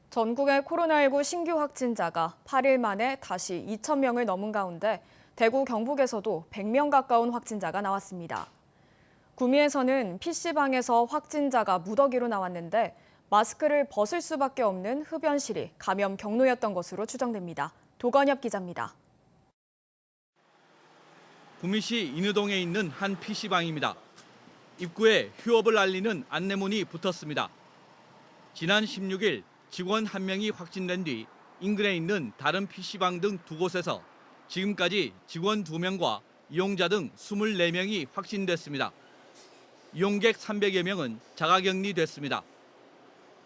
전국의 코로나19 신규 확진자가 8일 만에 다시 2,000명을 넘은 가운데 대구 경북에서도 100명 가까운 확진자가 나왔습니다. 구미에서는 PC방에서 확진자가 무더기로 나왔는데 마스크를 벗을 수밖에 없는 흡연실이 감염 경로였던 것으로 추정됩니다. 도건엽 기자입니다. 구미시 인의동에 있는 한 PC방입니다. 입구에 휴업을 알리는 안내문이 붙었습니다. 지난 16일 직원 1명이 확진된 뒤 인근에 있는 다른 PC방 등 2곳에서 지금까지 직원 2명과 이용자 등 24명이 확진됐습니다. 이용객 300여 명은 자가격리됐습니다.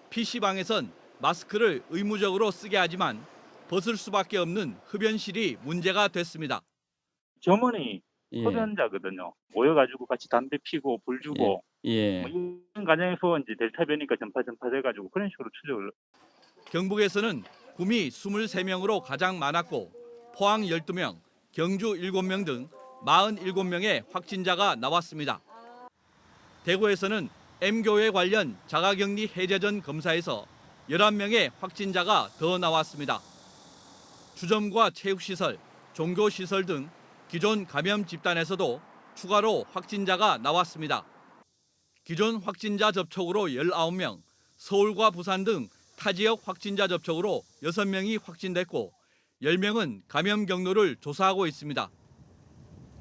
PC방에선 마스크를 의무적으로 쓰게 하지만 벗을 수밖에 없는 흡연실이 문제가 됐습니다. 점원이 예. 흡연자거든요. 모여가지고 같이 담배 피고 불 주고 예. 뭐 이런 과정에서 이제 델타 변이가 전파돼가지고 그런 식으로 추적을. 경북에서는 구미 23명으로 가장 많았고 포항 12명, 경주 7명 등 47명의 확진자가 나왔습니다. 대구에서는 M교회 관련 자가격리 해제 전 검사에서 11명의 확진자가 더 나왔습니다. 주점과 체육시설, 종교시설 등 기존 감염 집단에서도 추가로 확진자가 나왔습니다. 기존 확진자 접촉으로 19명, 서울과 부산 등 타 지역 확진자 접촉으로 6명이 확진됐고 10명은 감염 경로를 조사하고 있습니다.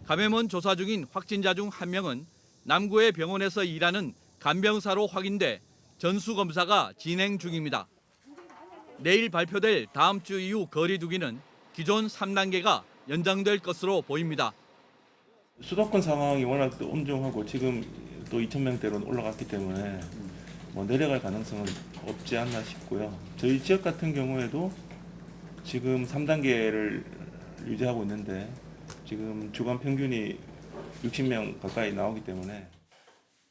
감염원 조사 중인 확진자 중 1명은 남구의 병원에서 일하는 간병사로 확인돼 전수검사가 진행 중입니다. 내일 발표될 다음 주 이후 거리 두기는 기존 3단계가 연장될 것으로 보입니다. 수도권 상황이 워낙 또 엄중하고 지금 또 2,000명대로 올라갔기 때문에 뭐 내려갈 가능성은 없지 않나 싶고요. 저희 지역 같은 경우에도 지금 3단계를 유지하고 있는데 지금 주간 평균이 60명 가까이 나오기 때문에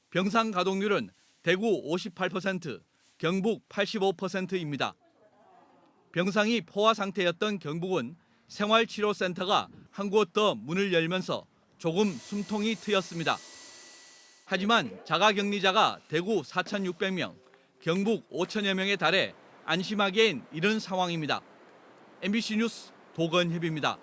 병상 가동률은 대구 58%, 경북 85%입니다. 병상이 포화 상태였던 경북은 생활치료센터가 한 곳 더 문을 열면서 조금 숨통이 트였습니다. 하지만 자가격리자가 대구 4,600명, 경북 5천여 명에 달해 안심하기엔 이른 상황입니다. MBC 뉴스 도건협입니다.